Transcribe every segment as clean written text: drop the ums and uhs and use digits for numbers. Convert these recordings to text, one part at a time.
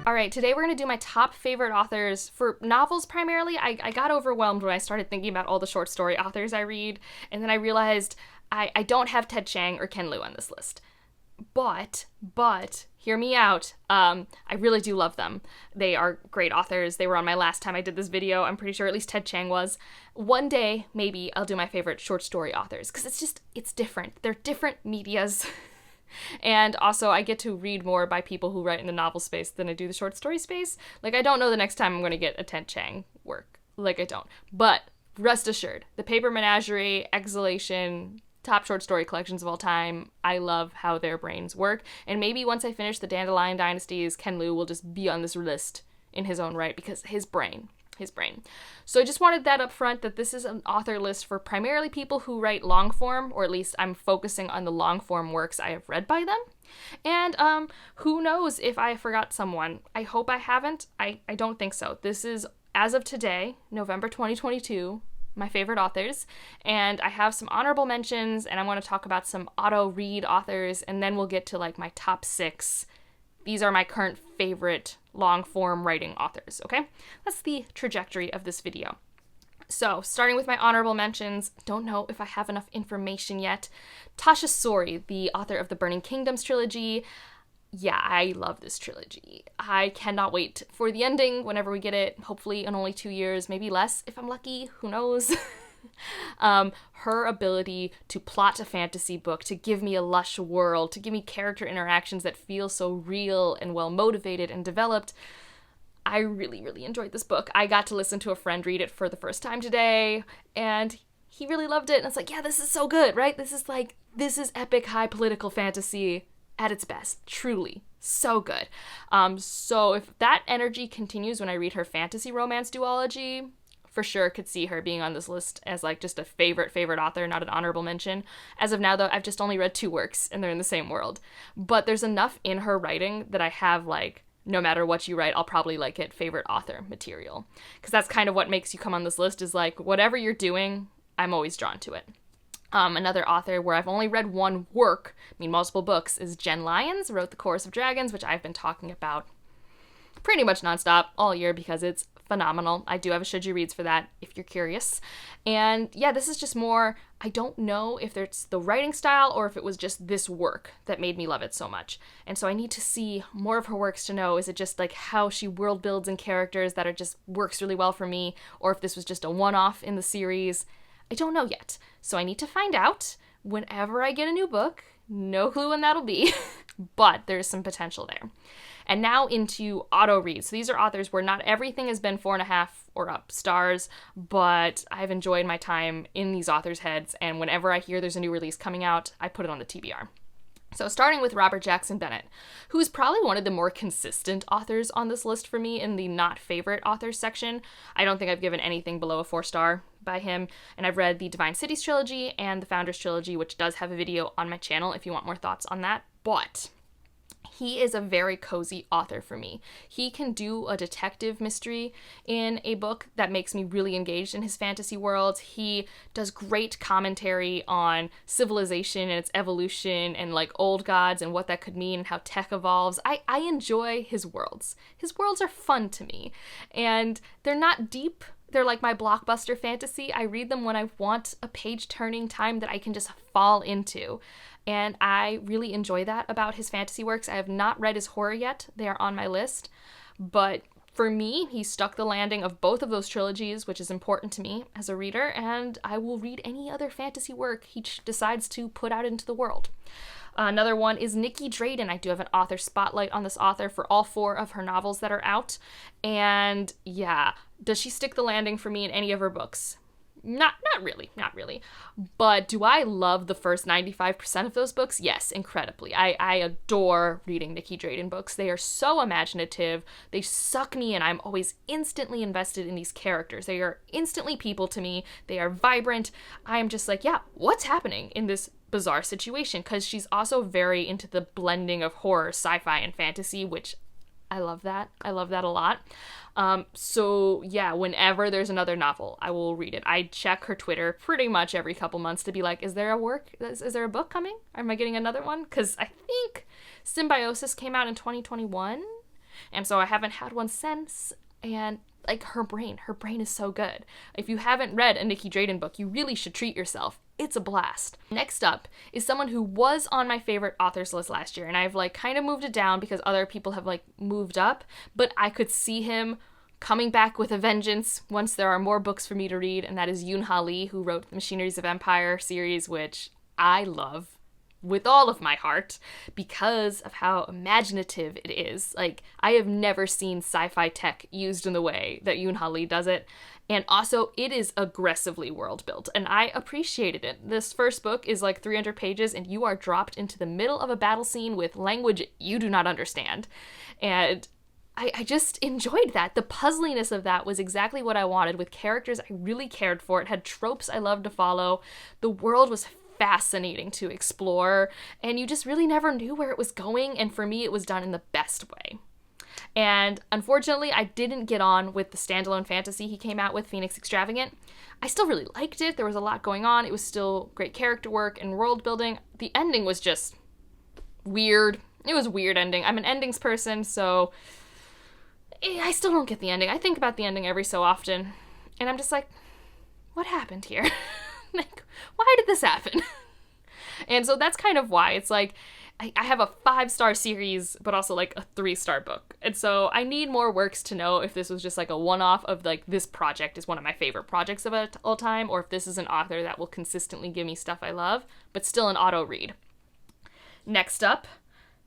All right, today we're going to do my top favorite authors for novels primarily. I got overwhelmed when I started thinking about all the short story authors I read, and then I realized I don't have Ted Chiang or Ken Liu on this list. But, hear me out. I really do love them. They are great authors. They were on my last time I did this video. I'm pretty sure at least Ted Chiang was. One day, maybe, I'll do my favorite short story authors, because it's different. They're different medias. And also, I get to read more by people who write in the novel space than I do the short story space. Like, I don't know the next time I'm going to get a Ted Chiang work. Like, I don't. But, rest assured, The Paper Menagerie, Exhalation, top short story collections of all time. I love how their brains work. And maybe once I finish the Dandelion Dynasties, Ken Liu will just be on this list in his own right, because his brain. So I just wanted that up front, that this is an author list for primarily people who write long form, or at least I'm focusing on the long form works I have read by them. And who knows if I forgot someone. I hope I haven't. I don't think so. This is, as of today, November 2022, my favorite authors, and I have some honorable mentions, and I want to talk about some auto-read authors, and then we'll get to like my top 6. These are my current favorite long-form writing authors, okay? That's the trajectory of this video. So, starting with my honorable mentions, don't know if I have enough information yet. Tasha Sori, the author of the Burning Kingdoms trilogy. Yeah, I love this trilogy. I cannot wait for the ending whenever we get it, hopefully in only 2 years, maybe less if I'm lucky, who knows. Her ability to plot a fantasy book, to give me a lush world, to give me character interactions that feel so real and well motivated and developed. I really, really enjoyed this book. I got to listen to a friend read it for the first time today, and he really loved it. And it's like, yeah, this is so good, right? This is epic high political fantasy at its best. Truly. So good. So if that energy continues when I read her fantasy romance duology, for sure could see her being on this list as like just a favorite author, not an honorable mention. As of now, though, I've just only read 2 works and they're in the same world. But there's enough in her writing that I have like, no matter what you write, I'll probably like it favorite author material. Because that's kind of what makes you come on this list, is like whatever you're doing, I'm always drawn to it. Another author where I've only read 1 work, multiple books, is Jen Lyons, wrote The Chorus of Dragons, which I've been talking about pretty much nonstop all year because it's phenomenal. I do have a Should You Reads for that if you're curious. And yeah, this is just more, I don't know if it's the writing style or if it was just this work that made me love it so much. And so I need to see more of her works to know, is it just like how she world builds and characters that are just works really well for me, or if this was just a one-off in the series. I don't know yet. So I need to find out whenever I get a new book. No clue when that'll be, but there's some potential there. And now into auto reads. So these are authors where not everything has been 4.5 or up stars, but I've enjoyed my time in these authors' heads, and whenever I hear there's a new release coming out, I put it on the TBR. So starting with Robert Jackson Bennett, who's probably one of the more consistent authors on this list for me in the not favorite authors section. I don't think I've given anything below a 4-star by him, and I've read the Divine Cities trilogy and the Founders trilogy, which does have a video on my channel if you want more thoughts on that, but he is a very cozy author for me. He can do a detective mystery in a book that makes me really engaged in his fantasy world. He does great commentary on civilization and its evolution and like old gods and what that could mean and how tech evolves. I enjoy his worlds. His worlds are fun to me, and they're not deep. They're like my blockbuster fantasy. I read them when I want a page-turning time that I can just fall into. And I really enjoy that about his fantasy works. I have not read his horror yet. They are on my list. But for me, he stuck the landing of both of those trilogies, which is important to me as a reader, and I will read any other fantasy work he decides to put out into the world. Another one is Nikki Drayden. I do have an author spotlight on this author for all 4 of her novels that are out. And yeah, does she stick the landing for me in any of her books? Not really. But do I love the first 95% of those books? Yes, incredibly. I adore reading Nikki Drayden books. They are so imaginative. They suck me in. I'm always instantly invested in these characters. They are instantly people to me. They are vibrant. I am just like, yeah, what's happening in this bizarre situation? Because she's also very into the blending of horror, sci-fi, and fantasy, which I love that. I love that a lot. So yeah, whenever there's another novel, I will read it. I check her Twitter pretty much every couple months to be like, is there a book coming? Am I getting another one? Because I think Symbiosis came out in 2021. And so I haven't had one since. And like her brain is so good. If you haven't read a Nikki Drayden book, you really should treat yourself. It's a blast. Next up is someone who was on my favorite authors list last year, and I've like kind of moved it down because other people have like moved up, but I could see him coming back with a vengeance once there are more books for me to read, and that is Yoon-Ha Lee, who wrote the Machineries of Empire series, which I love with all of my heart because of how imaginative it is. Like, I have never seen sci-fi tech used in the way that Yoon-Ha Lee does it. And also, it is aggressively world-built, and I appreciated it. This first book is like 300 pages, and you are dropped into the middle of a battle scene with language you do not understand. And I just enjoyed that. The puzzliness of that was exactly what I wanted, with characters I really cared for. It had tropes I loved to follow. The world was fascinating to explore, and you just really never knew where it was going, and for me, it was done in the best way. And unfortunately, I didn't get on with the standalone fantasy he came out with, Phoenix Extravagant. I still really liked it. There was a lot going on. It was still great character work and world building. The ending was just weird. It was a weird ending. I'm an endings person, so I still don't get the ending. I think about the ending every so often, and I'm just like, what happened here? Like, why did this happen? And so that's kind of why. It's like, I have a 5-star series, but also like a 3-star book. And so I need more works to know if this was just like a one-off of like, this project is one of my favorite projects of all time, or if this is an author that will consistently give me stuff I love, but still an auto read. Next up,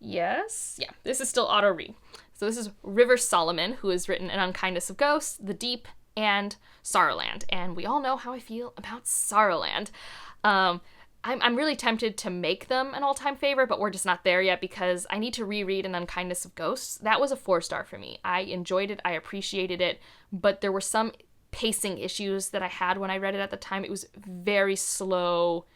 this is still auto read. So this is River Solomon, who has written An Unkindness of Ghosts, The Deep, and Sorrowland. And we all know how I feel about Sorrowland. I'm really tempted to make them an all-time favorite, but we're just not there yet because I need to reread An Unkindness of Ghosts. That was a 4-star for me. I enjoyed it, I appreciated it, but there were some pacing issues that I had when I read it at the time. It was very slow,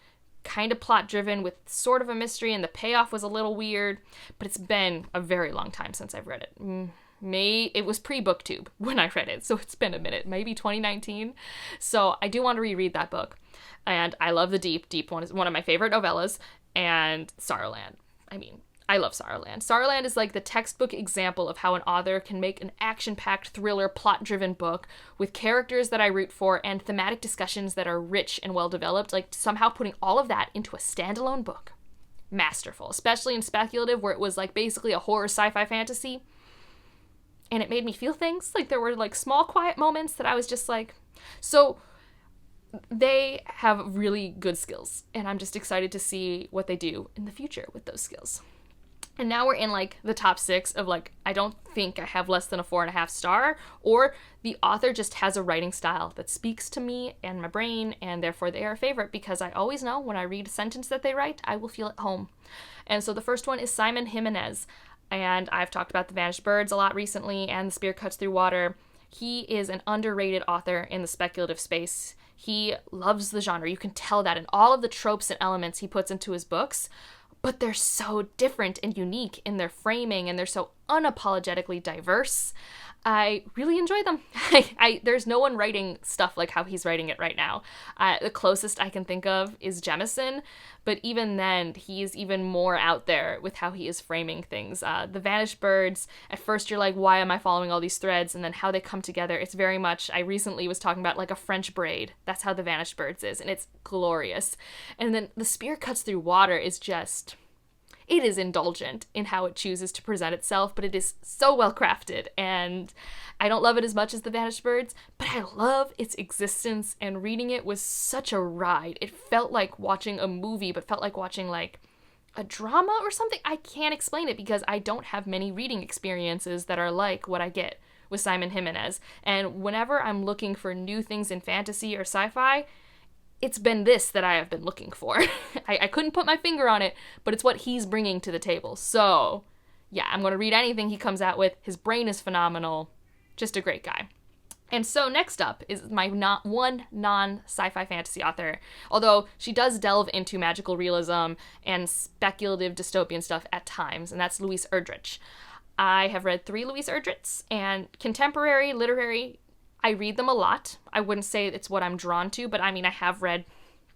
kind of plot-driven with sort of a mystery, and the payoff was a little weird, but it's been a very long time since I've read it. It was pre-BookTube when I read it, so it's been a minute, maybe 2019. So I do want to reread that book. And I love The Deep. Deep one is one of my favorite novellas. And Sorrowland. I mean, I love Sorrowland. Sorrowland is like the textbook example of how an author can make an action-packed thriller, plot-driven book with characters that I root for and thematic discussions that are rich and well-developed, like somehow putting all of that into a standalone book. Masterful, especially in speculative, where it was like basically a horror sci-fi fantasy. And it made me feel things. Like, there were like small quiet moments that I was just like, so they have really good skills, and I'm just excited to see what they do in the future with those skills. And now we're in like the top 6 of like, I don't think I have less than a 4.5 star, or the author just has a writing style that speaks to me and my brain, and therefore they are a favorite, because I always know when I read a sentence that they write, I will feel at home. And so the first one is Simon Jimenez. And I've talked about The Vanished Birds a lot recently, and The Spear Cuts Through Water. He is an underrated author in the speculative space. He loves the genre. You can tell that in all of the tropes and elements he puts into his books, but they're so different and unique in their framing, and they're so unapologetically diverse. I really enjoy them. There's no one writing stuff like how he's writing it right now. The closest I can think of is Jemison, but even then, he's even more out there with how he is framing things. The Vanished Birds, at first you're like, why am I following all these threads? And then how they come together, it's very much, I recently was talking about like a French braid. That's how The Vanished Birds is, and it's glorious. And then The Spear Cuts Through Water is just... it is indulgent in how it chooses to present itself, but it is so well crafted, and I don't love it as much as The Vanished Birds, but I love its existence, and reading it was such a ride. It felt like watching a movie, but felt like watching like a drama or something. I can't explain it because I don't have many reading experiences that are like what I get with Simon Jimenez, and whenever I'm looking for new things in fantasy or sci-fi, it's been this that I have been looking for. I couldn't put my finger on it, but it's what he's bringing to the table. So, yeah, I'm going to read anything he comes out with. His brain is phenomenal. Just a great guy. And so next up is my one non-sci-fi fantasy author, although she does delve into magical realism and speculative dystopian stuff at times, and that's Louise Erdrich. I have read 3 Louise Erdrichs, and contemporary literary, I read them a lot. I wouldn't say it's what I'm drawn to, but I mean, I have read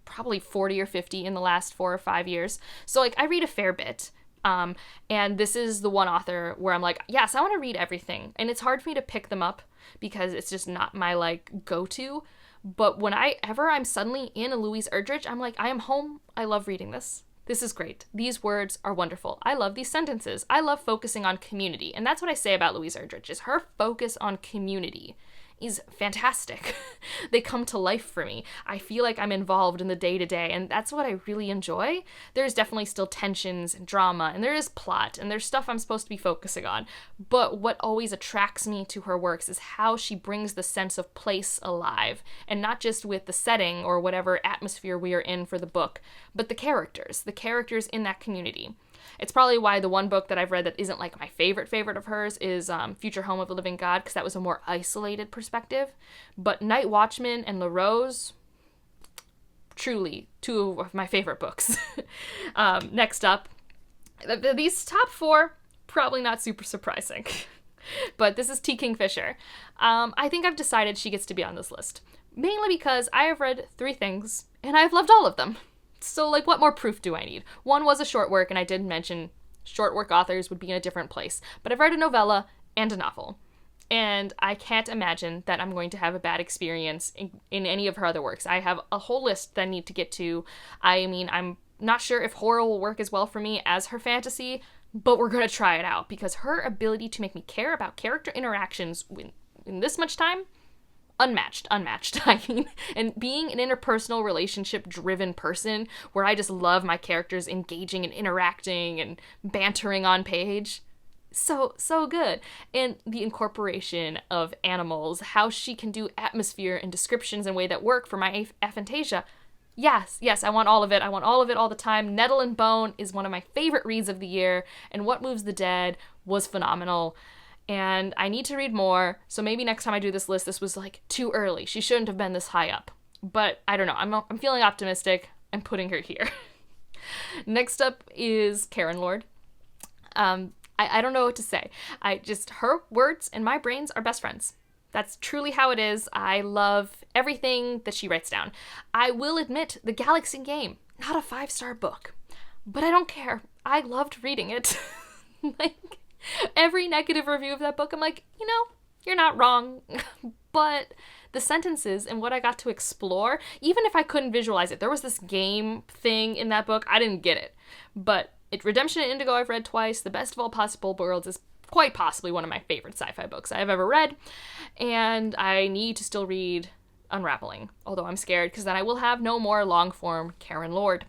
probably 40 or 50 in the last 4 or 5 years. So, like, I read a fair bit. And this is the one author where I'm like, yes, I want to read everything. And it's hard for me to pick them up because it's just not my, like, go-to. But whenever I'm suddenly in a Louise Erdrich, I'm like, I am home. I love reading this. This is great. These words are wonderful. I love these sentences. I love focusing on community. And that's what I say about Louise Erdrich, is her focus on community is fantastic. They come to life for me. I feel like I'm involved in the day-to-day, and that's what I really enjoy. There's definitely still tensions and drama, and there is plot, and there's stuff I'm supposed to be focusing on. But what always attracts me to her works is how she brings the sense of place alive, and not just with the setting or whatever atmosphere we are in for the book, but the characters in that community. It's probably why the one book that I've read that isn't like my favorite of hers is Future Home of the Living God, because that was a more isolated perspective. But Night Watchman and La Rose, truly two of my favorite books. Next up, these top four, probably not super surprising. But this is T. Kingfisher. I think I've decided she gets to be on this list. Mainly because I have read 3 things, and I've loved all of them. So, like, what more proof do I need? One was a short work, and I did mention short work authors would be in a different place. But I've read a novella and a novel. And I can't imagine that I'm going to have a bad experience in any of her other works. I have a whole list that I need to get to. I mean, I'm not sure if horror will work as well for me as her fantasy, but we're going to try it out. Because her ability to make me care about character interactions in this much time, unmatched. I mean, and being an interpersonal relationship-driven person where I just love my characters engaging and interacting and bantering on page, so good. And the incorporation of animals, how she can do atmosphere and descriptions in a way that work for my aphantasia. Yes, I want all of it. I want all of it all the time. Nettle and Bone is one of my favorite reads of the year, and What Moves the Dead was phenomenal. And I need to read more, so maybe next time I do this list, this was, like, too early. She shouldn't have been this high up. But I don't know. I'm feeling optimistic. I'm putting her here. Next up is Karen Lord. I don't know what to say. Her words and my brains are best friends. That's truly how it is. I love everything that she writes down. I will admit, The Galaxy Game, not a 5-star book. But I don't care. I loved reading it. Like, every negative review of that book, I'm like, you're not wrong. But the sentences and what I got to explore, even if I couldn't visualize it, there was this game thing in that book. I didn't get it. But Redemption in Indigo I've read twice. The Best of All Possible Worlds is quite possibly one of my favorite sci-fi books I've ever read. And I need to still read Unraveling, although I'm scared because then I will have no more long-form Karen Lord.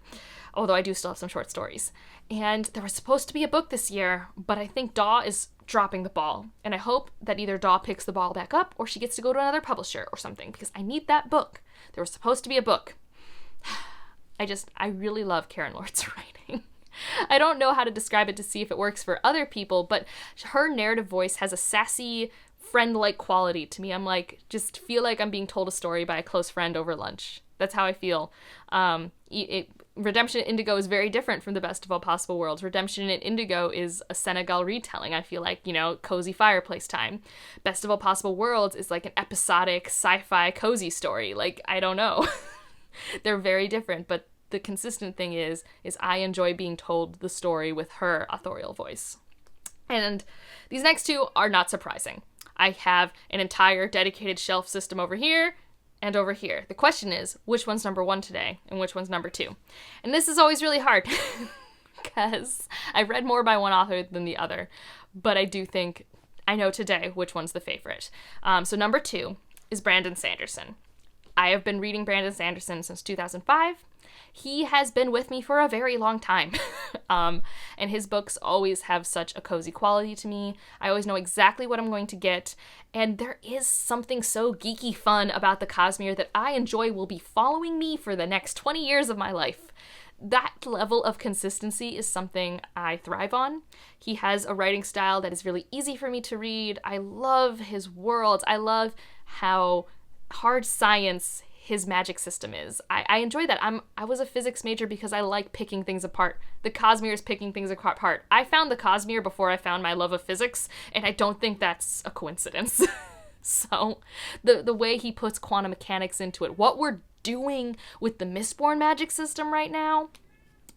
Although I do still have some short stories. And there was supposed to be a book this year, but I think Daw is dropping the ball. And I hope that either Daw picks the ball back up or she gets to go to another publisher or something, because I need that book. There was supposed to be a book. I really love Karen Lord's writing. I don't know how to describe it to see if it works for other people, but her narrative voice has a sassy, friend-like quality to me. I'm like, just feel like I'm being told a story by a close friend over lunch. That's how I feel. Redemption in Indigo is very different from The Best of All Possible Worlds. Redemption in Indigo is a Senegal retelling, I feel like, cozy fireplace time. Best of All Possible Worlds is like an episodic sci-fi cozy story. Like, I don't know. They're very different, but the consistent thing is I enjoy being told the story with her authorial voice. And these next 2 are not surprising. I have an entire dedicated shelf system over here and over here. The question is, which one's number 1 today and which one's number 2? And this is always really hard because I read more by one author than the other, but I do think I know today which one's the favorite. So number 2 is Brandon Sanderson. I have been reading Brandon Sanderson since 2005. He has been with me for a very long time. And his books always have such a cozy quality to me. I always know exactly what I'm going to get. And there is something so geeky fun about the Cosmere that I enjoy will be following me for the next 20 years of my life. That level of consistency is something I thrive on. He has a writing style that is really easy for me to read. I love his worlds. I love how hard science his magic system is. I enjoy that. I was a physics major because I like picking things apart. The Cosmere is picking things apart. I found the Cosmere before I found my love of physics, and I don't think that's a coincidence. So the way he puts quantum mechanics into it, what we're doing with the Mistborn magic system right now,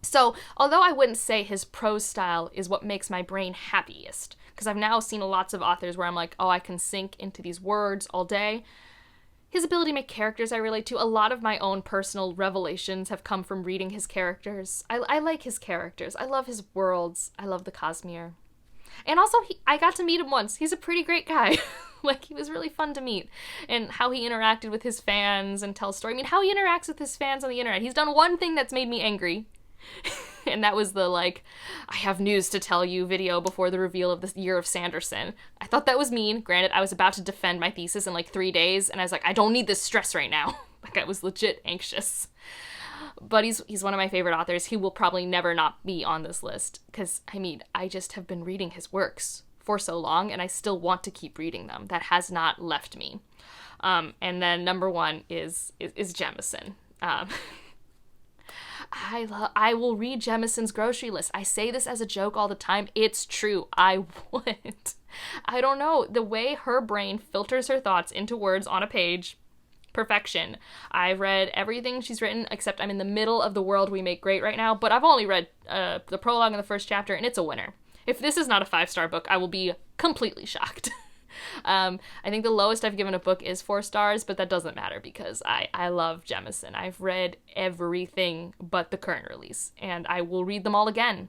So, although I wouldn't say his prose style is what makes my brain happiest, because I've now seen lots of authors where I'm like, oh, I can sink into these words all day, his ability to make characters I relate to, a lot of my own personal revelations have come from reading his characters. I like his characters. I love his worlds. I love the Cosmere. And also, I got to meet him once. He's a pretty great guy. Like, he was really fun to meet. And how he interacted with his fans and tell story. I mean, how he interacts with his fans on the internet. He's done one thing that's made me angry. And that was the, like, I have news to tell you video before the reveal of the year of Sanderson. I thought that was mean. Granted, I was about to defend my thesis in, like, 3 days. And I was like, I don't need this stress right now. Like, I was legit anxious. But he's one of my favorite authors. He will probably never not be on this list. Because, I mean, I just have been reading his works for so long, and I still want to keep reading them. That has not left me. And then number 1 is Jemison. I will read Jemison's grocery list. I say this as a joke all the time. It's true. I would. I don't know. The way her brain filters her thoughts into words on a page, perfection. I've read everything she's written, except I'm in the middle of The World We Make Great right now, but I've only read the prologue and the first chapter, and it's a winner. If this is not a 5-star book, I will be completely shocked. I think the lowest I've given a book is 4 stars, but that doesn't matter because I love Jemison. I've read everything but the current release, and I will read them all again.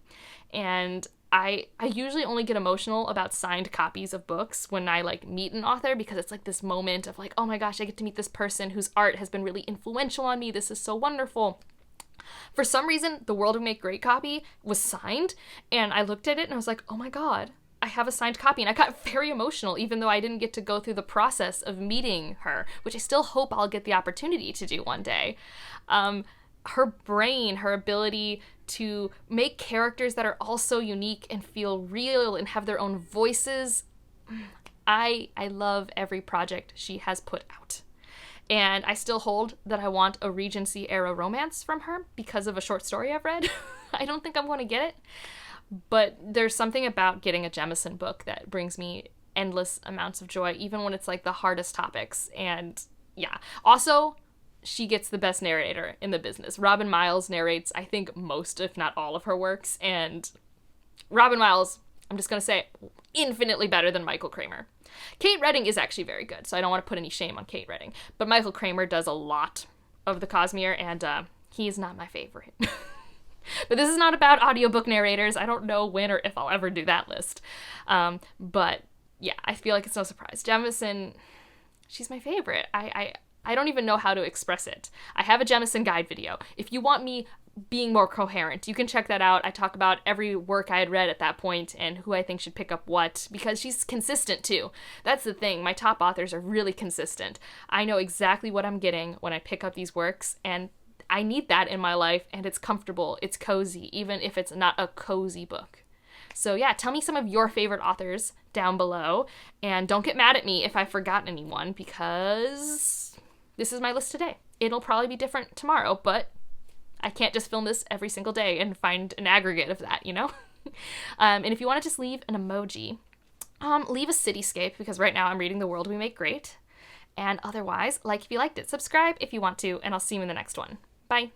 And I usually only get emotional about signed copies of books when I, like, meet an author, because it's like this moment of, like, oh my gosh, I get to meet this person whose art has been really influential on me. This is so wonderful. For some reason, The World We Make Great copy was signed, and I looked at it and I was like, oh my god, I have a signed copy. And I got very emotional, even though I didn't get to go through the process of meeting her, which I still hope I'll get the opportunity to do one day. Her brain, her ability to make characters that are also unique and feel real and have their own voices. I love every project she has put out. And I still hold that I want a Regency-era romance from her because of a short story I've read. I don't think I'm going to get it. But there's something about getting a Jemison book that brings me endless amounts of joy, even when it's, like, the hardest topics. And, yeah. Also, she gets the best narrator in the business. Robin Miles narrates, I think, most, if not all, of her works. And Robin Miles, I'm just going to say, infinitely better than Michael Kramer. Kate Redding is actually very good, so I don't want to put any shame on Kate Redding. But Michael Kramer does a lot of the Cosmere, and he's not my favorite. But this is not about audiobook narrators. I don't know when or if I'll ever do that list. But yeah, I feel like it's no surprise. Jemison, she's my favorite. I don't even know how to express it. I have a Jemison guide video. If you want me being more coherent, you can check that out. I talk about every work I had read at that point and who I think should pick up what, because she's consistent too. That's the thing. My top authors are really consistent. I know exactly what I'm getting when I pick up these works, and I need that in my life, and it's comfortable, it's cozy, even if it's not a cozy book. So yeah, tell me some of your favorite authors down below, and don't get mad at me if I've forgotten anyone, because this is my list today. It'll probably be different tomorrow, but I can't just film this every single day and find an aggregate of that, you know? And if you want to just leave an emoji, leave a cityscape, because right now I'm reading The World We Make Great. And otherwise, like if you liked it, subscribe if you want to, and I'll see you in the next one. Bye.